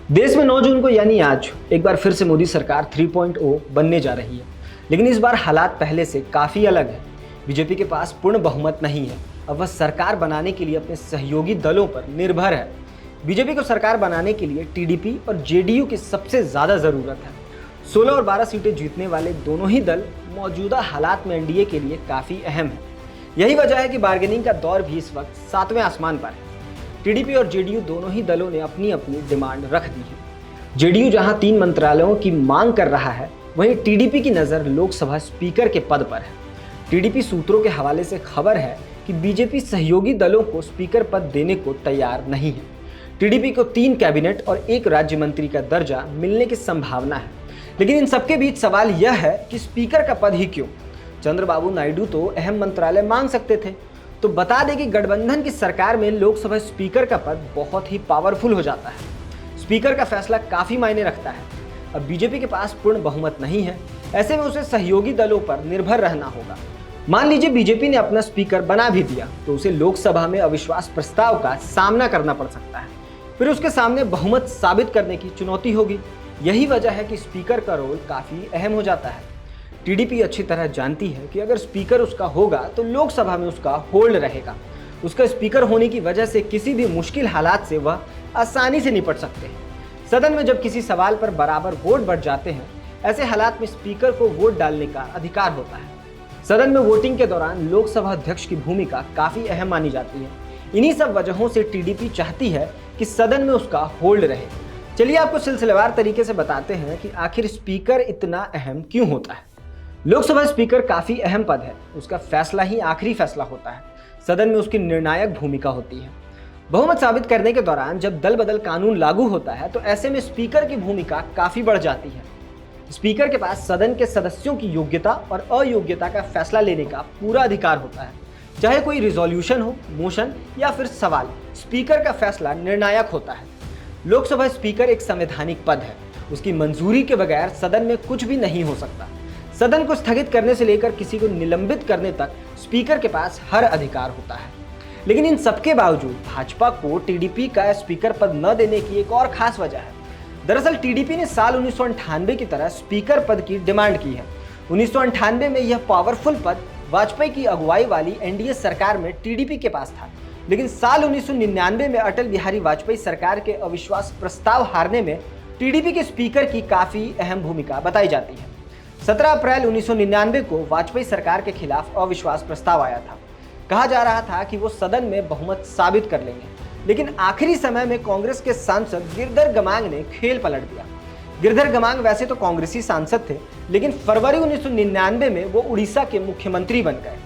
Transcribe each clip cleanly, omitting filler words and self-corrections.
देश में 9 जून को यानी आज एक बार फिर से मोदी सरकार 3.0 बनने जा रही है। लेकिन इस बार हालात पहले से काफ़ी अलग है। बीजेपी के पास पूर्ण बहुमत नहीं है। अब वह सरकार बनाने के लिए अपने सहयोगी दलों पर निर्भर है। बीजेपी को सरकार बनाने के लिए टीडीपी और जेडीयू की सबसे ज़्यादा ज़रूरत है। 16 और 12 सीटें जीतने वाले दोनों ही दल मौजूदा हालात में एनडीए के लिए काफ़ी अहम है। यही वजह है कि बार्गेनिंग का दौर भी इस वक्त 7वें आसमान पर है। टीडीपी और जेडीयू दोनों ही दलों ने अपनी अपनी डिमांड रख दी है। जेडीयू जहां 3 मंत्रालयों की मांग कर रहा है, वहीं टीडीपी की नज़र लोकसभा स्पीकर के पद पर है। टीडीपी सूत्रों के हवाले से खबर है कि बीजेपी सहयोगी दलों को स्पीकर पद देने को तैयार नहीं है। टीडीपी को 3 कैबिनेट और 1 राज्य मंत्री का दर्जा मिलने की संभावना है। लेकिन इन सबके बीच सवाल यह है कि स्पीकर का पद ही क्यों? चंद्रबाबू नायडू तो अहम मंत्रालय मांग सकते थे। तो बता दें कि गठबंधन की सरकार में लोकसभा स्पीकर का पद बहुत ही पावरफुल हो जाता है। स्पीकर का फैसला काफ़ी मायने रखता है। अब बीजेपी के पास पूर्ण बहुमत नहीं है, ऐसे में उसे सहयोगी दलों पर निर्भर रहना होगा। मान लीजिए बीजेपी ने अपना स्पीकर बना भी दिया तो उसे लोकसभा में अविश्वास प्रस्ताव का सामना करना पड़ सकता है। फिर उसके सामने बहुमत साबित करने की चुनौती होगी। यही वजह है कि स्पीकर का रोल काफ़ी अहम हो जाता है। टीडीपी अच्छी तरह जानती है कि अगर स्पीकर उसका होगा तो लोकसभा में उसका होल्ड रहेगा। उसका स्पीकर होने की वजह से किसी भी मुश्किल हालात से वह आसानी से निपट सकते हैं। सदन में जब किसी सवाल पर बराबर वोट बढ़ जाते हैं, ऐसे हालात में स्पीकर को वोट डालने का अधिकार होता है। सदन में वोटिंग के दौरान लोकसभा अध्यक्ष की भूमिका काफ़ी अहम मानी जाती है। इन्हीं सब वजहों से टीडीपी चाहती है कि सदन में उसका होल्ड रहे। चलिए आपको सिलसिलेवार तरीके से बताते हैं कि आखिर स्पीकर इतना अहम क्यों होता है। लोकसभा स्पीकर काफी अहम पद है। उसका फैसला ही आखिरी फैसला होता है। सदन में उसकी निर्णायक भूमिका होती है। बहुमत साबित करने के दौरान जब दल बदल कानून लागू होता है तो ऐसे में स्पीकर की भूमिका काफी बढ़ जाती है। स्पीकर के पास सदन के सदस्यों की योग्यता और अयोग्यता का फैसला लेने का पूरा अधिकार होता है। चाहे कोई रिजोल्यूशन हो, मोशन या फिर सवाल, स्पीकर का फैसला निर्णायक होता है। लोकसभा स्पीकर एक संवैधानिक पद है। उसकी मंजूरी के बगैर सदन में कुछ भी नहीं हो सकता। सदन को स्थगित करने से लेकर किसी को निलंबित करने तक स्पीकर के पास हर अधिकार होता है। लेकिन इन सबके बावजूद भाजपा को टीडीपी का स्पीकर पद न देने की एक और खास वजह है। दरअसल टीडीपी ने साल 1998 की तरह स्पीकर पद की डिमांड की है। 1998 में यह पावरफुल पद वाजपेयी की अगुवाई वाली एनडीए सरकार में टीडीपी के पास था। लेकिन साल 1999 में अटल बिहारी वाजपेयी सरकार के अविश्वास प्रस्ताव हारने में टीडीपी के स्पीकर की काफ़ी अहम भूमिका बताई जाती है। 17 अप्रैल 1999 को वाजपेयी सरकार के खिलाफ अविश्वास प्रस्ताव आया था। कहा जा रहा था कि वो सदन में बहुमत साबित कर लेंगे, लेकिन आखिरी समय में कांग्रेस के सांसद गिरधर गमांग ने खेल पलट दिया। गिरधर गमांग वैसे तो कांग्रेसी सांसद थे, लेकिन फरवरी 1999 में वो उड़ीसा के मुख्यमंत्री बन गए।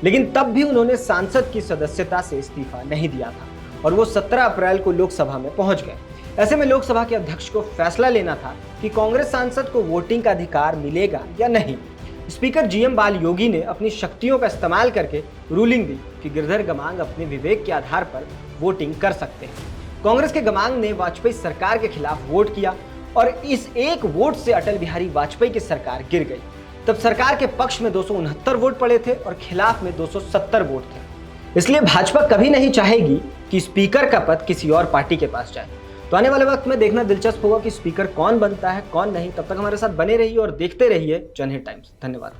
लेकिन तब भी उन्होंने सांसद की सदस्यता से इस्तीफा नहीं दिया था और वो 17 अप्रैल को लोकसभा में पहुंच गए। ऐसे में लोकसभा के अध्यक्ष को फैसला लेना था कि कांग्रेस सांसद को वोटिंग का अधिकार मिलेगा या नहीं। स्पीकर जीएम बाल योगी ने अपनी शक्तियों का इस्तेमाल करके रूलिंग दी कि गिरधर गमांग अपने विवेक के आधार पर वोटिंग कर सकते हैं। कांग्रेस के गमांग ने वाजपेयी सरकार के खिलाफ वोट किया और इस एक वोट से अटल बिहारी वाजपेयी की सरकार गिर गई। तब सरकार के पक्ष में 269 वोट पड़े थे और खिलाफ में 270 वोट थे। इसलिए भाजपा कभी नहीं चाहेगी कि स्पीकर का पद किसी और पार्टी के पास जाए। तो आने वाले वक्त में देखना दिलचस्प होगा कि स्पीकर कौन बनता है, कौन नहीं। तब तक हमारे साथ बने रहिए और देखते रहिए जनहित टाइम्स। धन्यवाद।